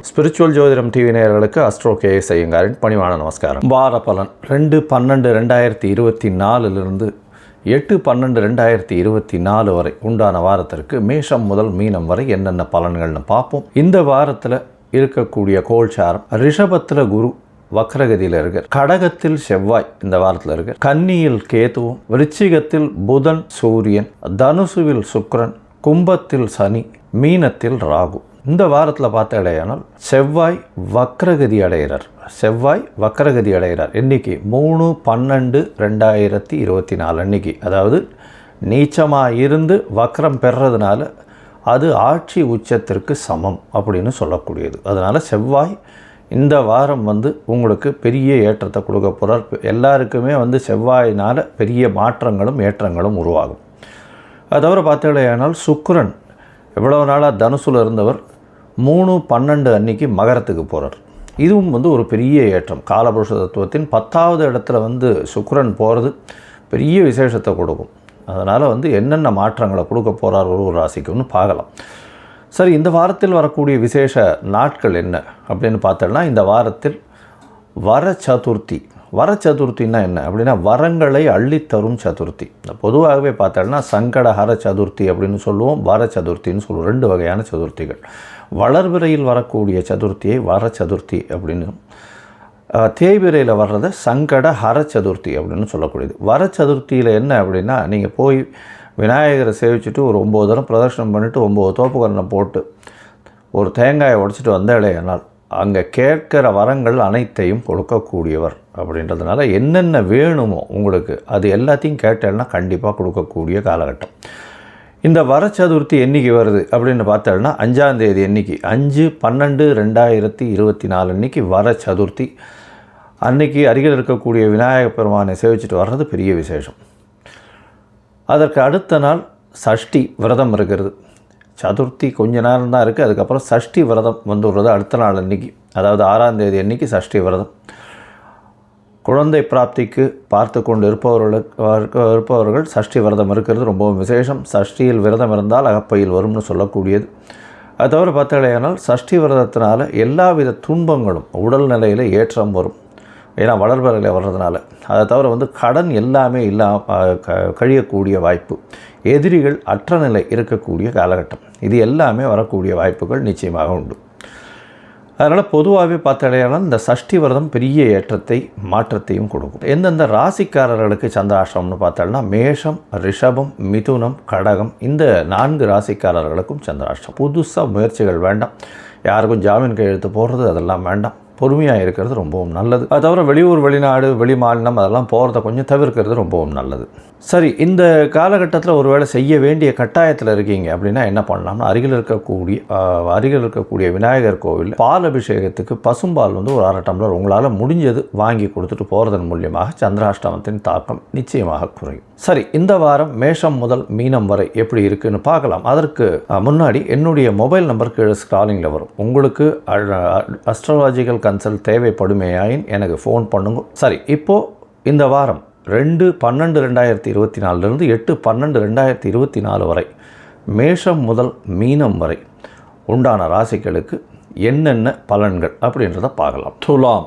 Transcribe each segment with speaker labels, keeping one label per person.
Speaker 1: Spiritual ஜோதிடம் TV நேயர்களுக்கு astro KS ஐயங்காரின் பணிவான நமஸ்காரம். வார பலன் 2/12/2024 8/12/2024 வரை உண்டான வாரத்திற்கு மேஷம் முதல் மீனம் வரை என்னென்ன பலன்கள்னு பார்ப்போம். இந்த வாரத்தில் இருக்கக்கூடிய கோல்சாரம் ரிஷபத்தில் குரு வக்ரகதியில் இருக்கார், கடகத்தில் செவ்வாய் இந்த வாரத்தில் இருக்கார், கன்னியில் கேதுவும், விருச்சிகத்தில் புதன் சூரியன், தனுசுவில் சுக்கிரன், கும்பத்தில் சனி, மீனத்தில் ராகு. இந்த வாரத்தில் பார்த்தாலேயானால் செவ்வாய் வக்ரகதி அடைகிறார். இன்னைக்கு 3/12/2024 அன்னைக்கு, அதாவது நீச்சமாக இருந்து வக்ரம் பெறதுனால அது ஆட்சி உச்சத்திற்கு சமம் அப்படின்னு சொல்லக்கூடியது. அதனால் செவ்வாய் இந்த வாரம் உங்களுக்கு பெரிய ஏற்றத்தை கொடுக்க போகிறார். எல்லாருக்குமே செவ்வாயினால் பெரிய மாற்றங்களும் ஏற்றங்களும் உருவாகும். அது தவிர பார்த்தீங்கன்னா சுக்கிரன் எவ்வளவு நாளாக தனுசுல இருந்தவர் 3/12 அன்னைக்கு மகரத்துக்கு போகிறார். இதுவும் ஒரு பெரிய ஏற்றம். காலபுருஷ தத்துவத்தின் 10வது இடத்துல சுக்கிரன் போகிறது பெரிய விசேஷத்தை கொடுக்கும். அதனால் என்னென்ன மாற்றங்களை கொடுக்க போகிறார் ஒரு ராசிக்குன்னு பார்க்கலாம். சரி, இந்த வாரத்தில் வரக்கூடிய விசேஷ நாட்கள் என்ன அப்படின்னு பார்த்தோம்னா, இந்த வாரத்தில் வர சதுர்த்தின்னா என்ன அப்படின்னா வரங்களை அள்ளித்தரும் சதுர்த்தி. பொதுவாகவே பார்த்தோம்னா சங்கடஹர சதுர்த்தி அப்படின்னு சொல்லுவோம், வர சதுர்த்தின்னு சொல்லுவோம். 2 வகையான சதுர்த்திகள். வளர்பிறையில் வரக்கூடிய சதுர்த்தியை வர சதுர்த்தி அப்படின்னு, தேய்பிரையில் வர்றதை சங்கடஹர சதுர்த்தி அப்படின்னு சொல்லக்கூடியது. வர சதுர்த்தியில் என்ன அப்படின்னா, நீங்கள் போய் விநாயகரை சேவிச்சுட்டு ஒரு 9 தரம் பிரதர்ஷனம் பண்ணிவிட்டு 9 தோப்புக்கரணை போட்டு ஒரு தேங்காயை உடைச்சிட்டு வந்தாலேனால் அங்கே கேட்கிற வரங்கள் அனைத்தையும் கொடுக்கக்கூடியவர். அப்படின்றதுனால என்னென்ன வேணுமோ உங்களுக்கு அது எல்லாத்தையும் கேட்டேன்னா கண்டிப்பாக கொடுக்கக்கூடிய காலகட்டம். இந்த வர சதுர்த்தி என்றைக்கு வருது அப்படின்னு பார்த்தோம்னா 5ஆம் தேதி அன்றைக்கி, 5/12/2024 அன்றைக்கி வர சதுர்த்தி. அன்றைக்கி அருகில் இருக்கக்கூடிய விநாயகப் பெருமானை சேவிச்சுட்டு வர்றது பெரிய விசேஷம். அதற்கு அடுத்த நாள் சஷ்டி விரதம் இருக்கிறது. சதுர்த்தி கொஞ்ச நேரம் தான் இருக்குது, அதுக்கப்புறம் சஷ்டி விரதம் வந்துடுறது அடுத்த நாள் அன்றைக்கி, அதாவது 6ஆம் தேதி அன்றைக்கி சஷ்டி விரதம். குழந்தை பிராப்திக்கு பார்த்து கொண்டு இருப்பவர்கள் சஷ்டி விரதம் இருக்கிறது ரொம்பவும் விசேஷம். சஷ்டியில் விரதம் இருந்தால் அகப்பையில் வரும்னு சொல்லக்கூடியது. அது தவிர பார்த்தாலேயானால் சஷ்டி விரதத்தினால எல்லாவித துன்பங்களும் உடல்நிலையில் ஏற்றம் வரும். ஏன்னா வளர்பறையில் வர்றதுனால. அதை தவிர கடன் எல்லாமே கழியக்கூடிய வாய்ப்பு, எதிரிகள் அற்ற நிலை இருக்கக்கூடிய காலகட்டம், இது எல்லாமே வரக்கூடிய வாய்ப்புகள் நிச்சயமாக உண்டு. அதனால் பொதுவாகவே பார்த்தாலேயானால் இந்த சஷ்டி விரதம் பெரிய ஏற்றத்தை மாற்றத்தையும் கொடுக்கும். எந்தெந்த ராசிக்காரர்களுக்கு சந்திராஷ்டமம்னு பார்த்தாலும்னா மேஷம், ரிஷபம், மிதுனம், கடகம் இந்த 4 ராசிக்காரர்களுக்கும் சந்திராஷ்டம். புதுசாக முயற்சிகள் வேண்டாம், யாருக்கும் ஜாமீன் கையெழுத்து போடுறது அதெல்லாம் வேண்டாம். பொறுமையாக இருக்கிறது ரொம்பவும் நல்லது. அது தவிர வெளியூர், வெளிநாடு, வெளி மாநிலம் அதெல்லாம் போகிறத கொஞ்சம் தவிர்க்கிறது ரொம்பவும் நல்லது. சரி, இந்த காலகட்டத்தில் ஒருவேளை செய்ய வேண்டிய கட்டாயத்தில் இருக்கீங்க அப்படின்னா என்ன பண்ணலாம்னா, அருகில் இருக்கக்கூடிய விநாயகர் கோவில் பால் அபிஷேகத்துக்கு பசும்பால் ஒரு 1/2 டம்ளர் உங்களால் முடிஞ்சது வாங்கி கொடுத்துட்டு போகிறதன் மூலியமாக சந்திராஷ்டமத்தின் தாக்கம் நிச்சயமாக குறையும். சரி, இந்த வாரம் மேஷம் முதல் மீனம் வரை எப்படி இருக்குன்னு பார்க்கலாம். அதற்கு முன்னாடி என்னுடைய மொபைல் நம்பர் கீழே ஸ்க்ராலிங்கில் வரும். உங்களுக்கு அஸ்ட்ராலஜிக்கல் கன்சல்ட் தேவைப்படுமேயாயின் எனக்கு ஃபோன் பண்ணுங்க. சரி, இப்போது இந்த வாரம் 2/12/2024 8/12/2024 வரை மேஷம் முதல் மீனம் வரை உண்டான ராசிகளுக்கு என்னென்ன பலன்கள் அப்படின்றத பார்க்கலாம். துலாம்,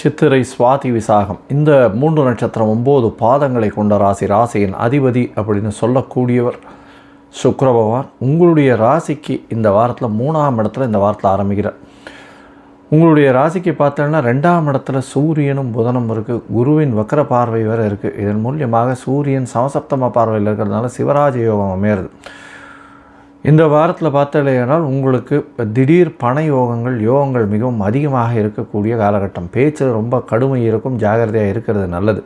Speaker 1: சித்திரை, சுவாதி, விசாகம் இந்த 3 நட்சத்திரம் 9 பாதங்களை கொண்ட ராசியின் அதிபதி அப்படின்னு சொல்லக்கூடியவர் சுக்கிர பகவான். உங்களுடைய ராசிக்கு இந்த வாரத்தில் 3ஆம் இடத்துல இந்த வாரத்தில் ஆரம்பிக்கிறார். உங்களுடைய ராசிக்கு பார்த்தோன்னா 2ஆம் இடத்துல சூரியனும் புதனும் இருக்குது. குருவின் வக்கர பார்வை வேறு இருக்குது. இதன் மூலியமாக சூரியன் சமசப்தம பார்வையில் இருக்கிறதுனால சிவராஜ யோகம் அமையிறது. இந்த வாரத்தில் பார்த்தாலேயானால் உங்களுக்கு திடீர் பண யோகங்கள் மிகவும் அதிகமாக இருக்கக்கூடிய காலகட்டம். பேச்சு ரொம்ப கடுமை இருக்கும், ஜாகிரதையாக இருக்கிறது நல்லது.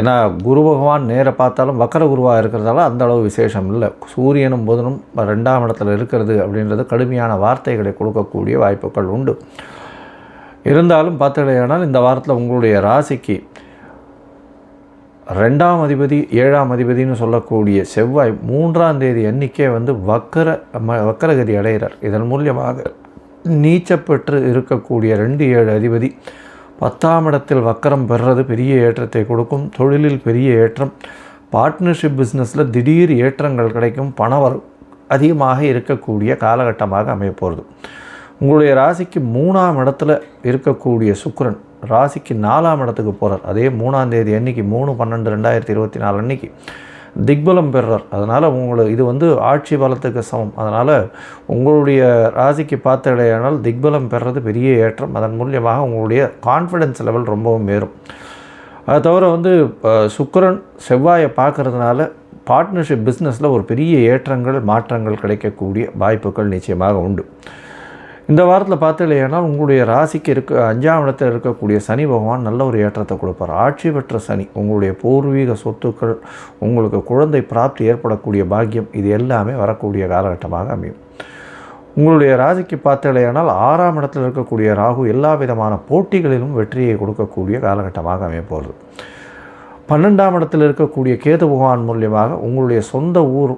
Speaker 1: ஏன்னா குரு பகவான் நேர பார்த்தாலும் வக்கர குருவாக இருக்கிறதால அந்தளவு விசேஷம் இல்லை. சூரியனும் புதனும் 2ஆம் இடத்துல இருக்கிறது அப்படின்றது கடுமையான வார்த்தைகளை கொடுக்கக்கூடிய வாய்ப்புகள் உண்டு. இருந்தாலும் பார்த்தாலேயானால் இந்த வாரத்தில் உங்களுடைய ராசிக்கு 2ஆம் அதிபதி 7ஆம் அதிபதினு சொல்லக்கூடிய செவ்வாய் 3ஆம் தேதி அன்றைக்கே வக்கரகதி அடைகிறார். இதன் மூலியமாக நீச்சப்பெற்று இருக்கக்கூடிய 2-7 அதிபதி 10ஆம் இடத்தில் வக்கரம் பெறுறது பெரிய ஏற்றத்தை கொடுக்கும். தொழிலில் பெரிய ஏற்றம், பார்ட்னர்ஷிப் பிஸ்னஸில் திடீர் ஏற்றங்கள் கிடைக்கும், பணவரவு அதிகமாக இருக்கக்கூடிய காலகட்டமாக அமையப்போகிறது. உங்களுடைய ராசிக்கு 3ஆம் இடத்துல இருக்கக்கூடிய சுக்கிரன் ராசிக்கு 4ஆம் இடத்துக்கு போகிறார். அதே 3ஆம் தேதி அன்றைக்கி 3/12/2024 அன்றைக்கி திக்பலம் பெறுறார். அதனால் உங்களுக்கு இது ஆட்சி பலத்துக்கு சமம். அதனால் உங்களுடைய ராசிக்கு பார்த்தடையானால் திக்பலம் பெறுறது பெரிய ஏற்றம். அதன் மூலியமாக உங்களுடைய கான்ஃபிடென்ஸ் லெவல் ரொம்பவும் ஏறும். அதை தவிர சுக்கிரன் செவ்வாயை பார்க்கறதுனால பார்ட்னர்ஷிப் பிஸ்னஸில் ஒரு பெரிய ஏற்றங்கள் மாற்றங்கள் கிடைக்கக்கூடிய வாய்ப்புகள் நிச்சயமாக உண்டு. இந்த வாரத்தில் பார்த்தீங்கன்னா உங்களுடைய ராசிக்கு 5ஆம் இடத்தில் இருக்கக்கூடிய சனி பகவான் நல்ல ஒரு ஏற்றத்தை கொடுப்பார். ஆட்சி பெற்ற சனி உங்களுடைய பூர்வீக சொத்துக்கள், உங்களுக்கு குழந்தை பிராப்தி ஏற்படக்கூடிய பாக்கியம், இது எல்லாமே வரக்கூடிய காலகட்டமாக அமையும். உங்களுடைய ராசிக்கு பார்த்தீங்கன்னா 6ஆம் இடத்தில் இருக்கக்கூடிய ராகு எல்லா விதமான போட்டிகளிலும் வெற்றியை கொடுக்கக்கூடிய காலகட்டமாக அமையப்போகிறது. 12ஆம் இடத்தில் இருக்கக்கூடிய கேது பகவான் மூலியமாக உங்களுடைய சொந்த ஊர்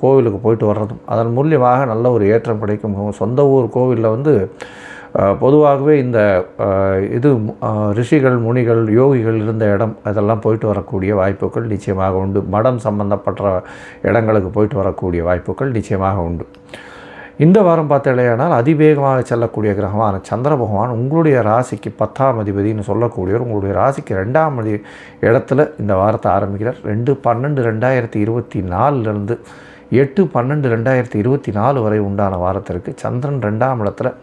Speaker 1: கோவிலுக்கு போயிட்டு வர்றதும் அதன் மூலியமாக நல்ல ஒரு ஏற்றம் கிடைக்கும். சொந்த ஊர் கோவிலில் பொதுவாகவே இந்த ரிஷிகள் முனிகள் யோகிகள் இருந்த இடம் அதெல்லாம் போயிட்டு வரக்கூடிய வாய்ப்புகள் நிச்சயமாக உண்டு. மடம் சம்பந்தப்பட்ட இடங்களுக்கு போயிட்டு வரக்கூடிய வாய்ப்புகள் நிச்சயமாக உண்டு. இந்த வாரம் பார்த்தீங்கன்னா அதிவேகமாக செல்லக்கூடிய கிரகமான சந்திர பகவான் உங்களுடைய ராசிக்கு 10ஆம் அதிபதினு சொல்லக்கூடியவர் உங்களுடைய ராசிக்கு 2ஆம் இடத்துல இந்த வாரத்தை ஆரம்பிக்கிறார். 2/12/2024 8/12/2024 வரை உண்டான வாரத்திற்கு சந்திரன் 2ஆம் இடத்துல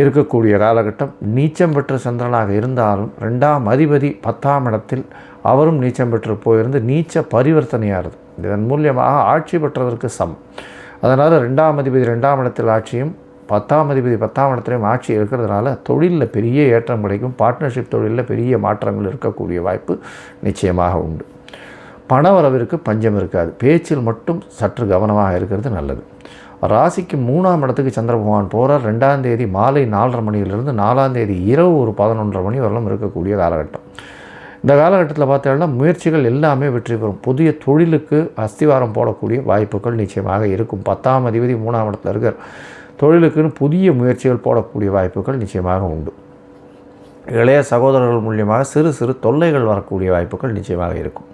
Speaker 1: இருக்கக்கூடிய காலகட்டம். நீச்சம் பெற்ற சந்திரனாக இருந்தாலும் 2ஆம் அதிபதி 10ஆம் இடத்தில் அவரும் நீச்சம் பெற்று போயிருந்து நீச்ச பரிவர்த்தனையாகிறது. இதன் மூலியமாக ஆட்சி பெற்றதற்கு சமம். அதனால் 2ஆம் அதிபதி 2ஆம் இடத்தில் ஆட்சியும் 10ஆம் அதிபதி 10ஆம் இடத்துலையும் ஆட்சி இருக்கிறதுனால தொழிலில் பெரிய ஏற்றம் கிடைக்கும். பார்ட்னர்ஷிப் தொழிலில் பெரிய மாற்றங்கள் இருக்கக்கூடிய வாய்ப்பு நிச்சயமாக உண்டு. பணவரவிற்கு பஞ்சம் இருக்காது. பேச்சில் மட்டும் சற்று கவனமாக இருக்கிறது நல்லது. ராசிக்கு 3ஆம் இடத்துக்கு சந்திர பகவான் போகிறார். 2ஆம் தேதி மாலை 4:30 மணியிலிருந்து 4ஆம் தேதி இரவு ஒரு 11:30 மணி வரலும் இருக்கக்கூடிய காலகட்டம். இந்த காலகட்டத்தில் பார்த்தீங்கன்னா முயற்சிகள் எல்லாமே வெற்றி பெறும். புதிய தொழிலுக்கு அஸ்திவாரம் போடக்கூடிய வாய்ப்புகள் நிச்சயமாக இருக்கும். 10ஆம் அதிபதி 3ஆம் இடத்துல இருக்கிற தொழிலுக்குன்னு புதிய முயற்சிகள் போடக்கூடிய வாய்ப்புகள் நிச்சயமாக உண்டு. இளைய சகோதரர்கள் மூலியமாக சிறு சிறு தொல்லைகள் வரக்கூடிய வாய்ப்புகள் நிச்சயமாக இருக்கும்.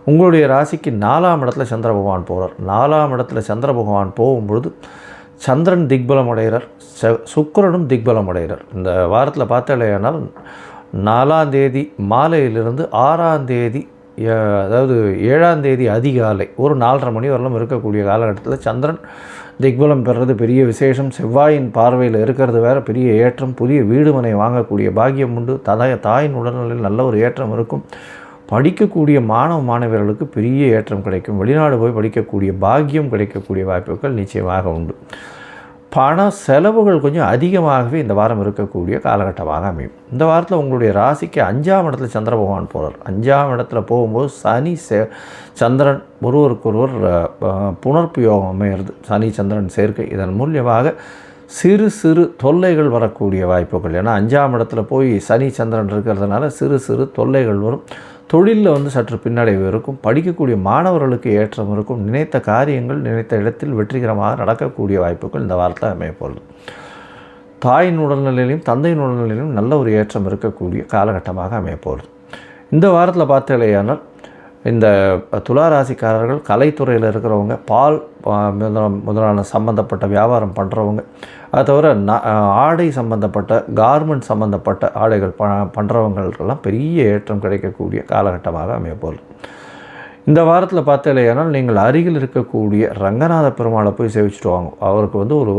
Speaker 1: உங்களுடைய ராசிக்கு 4ஆம் இடத்துல சந்திர பகவான் போகிறார். 4ஆம் இடத்துல சந்திர பகவான் போகும்பொழுது சந்திரன் திக்பலம் அடைகிறார், சுக்கிரனும் திக்பலம் அடைகிறார். இந்த வாரத்தில் பார்த்தீங்கன்னா 4ஆம் தேதி மாலையிலிருந்து 6ஆம் தேதி அதாவது 7ஆம் தேதி அதிகாலை ஒரு 4:30 மணி வரலும் இருக்கக்கூடிய காலகட்டத்தில் சந்திரன் திக்பலம் பெறுறது பெரிய விசேஷம். செவ்வாயின் பார்வையில் இருக்கிறது வேறு பெரிய ஏற்றம். புதிய வீடு மனை வாங்கக்கூடிய பாக்கியம் உண்டு. தாயின் உடல்நிலையில் நல்ல ஒரு ஏற்றம் இருக்கும். படிக்கக்கூடிய மாணவியர்களுக்கு பெரிய ஏற்றம் கிடைக்கும். வெளிநாடு போய் படிக்கக்கூடிய பாக்கியம் கிடைக்கக்கூடிய வாய்ப்புகள் நிச்சயமாக உண்டு. பண செலவுகள் கொஞ்சம் அதிகமாகவே இந்த வாரம் இருக்கக்கூடிய காலகட்டமாக அமையும். இந்த வாரத்தில் உங்களுடைய ராசிக்கு 5ஆம் இடத்துல சந்திர பகவான் போகிறார். 5ஆம் இடத்துல போகும்போது சனி சந்திரன் ஒருவருக்கொருவர் புணர்ப்பு யோகம் அமைகிறது. சனி சந்திரன் சேர்க்கை. இதன் மூலியமாக சிறு சிறு தொல்லைகள் வரக்கூடிய வாய்ப்புகள். ஏன்னா 5ஆம் இடத்துல போய் சனி சந்திரன் இருக்கிறதுனால சிறு சிறு தொல்லைகள் வரும். தொழிலில் சற்று பின்னடைவு இருக்கும். படிக்கக்கூடிய மாணவர்களுக்கு ஏற்றம் இருக்கும். நினைத்த காரியங்கள் நினைத்த இடத்தில் வெற்றிகரமாக நடக்கக்கூடிய வாய்ப்புகள் இந்த வாரத்தில் அமையப்போகுது. தாயின் உடல்நிலையிலும் தந்தையின் உடல்நிலையிலும் நல்ல ஒரு ஏற்றம் இருக்கக்கூடிய காலகட்டமாக அமையப்போகுது. இந்த வாரத்தில் பார்த்தீங்கன்னா இந்த துளாராசிக்காரர்கள் கலைத்துறையில் இருக்கிறவங்க, பால் முதலான சம்பந்தப்பட்ட வியாபாரம் பண்ணுறவங்க, அது தவிர ஆடை சம்பந்தப்பட்ட கார்மெண்ட் சம்பந்தப்பட்ட ஆடைகள் பண்ணுறவங்களுக்கெல்லாம் பெரிய ஏற்றம் கிடைக்கக்கூடிய காலகட்டமாக அமையப்போகுது. இந்த வாரத்தில் பார்த்தீங்கன்னா நீங்கள் அருகில் இருக்கக்கூடிய ரங்கநாத பெருமாளை போய் சேவிச்சுட்டு வாங்க. அவருக்கு ஒரு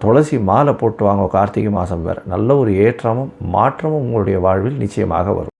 Speaker 1: துளசி மாலை போட்டு வாங்க. கார்த்திகை மாதம் வேறு நல்ல ஒரு ஏற்றமும் மாற்றமும் உங்களுடைய வாழ்வில் நிச்சயமாக வரும்.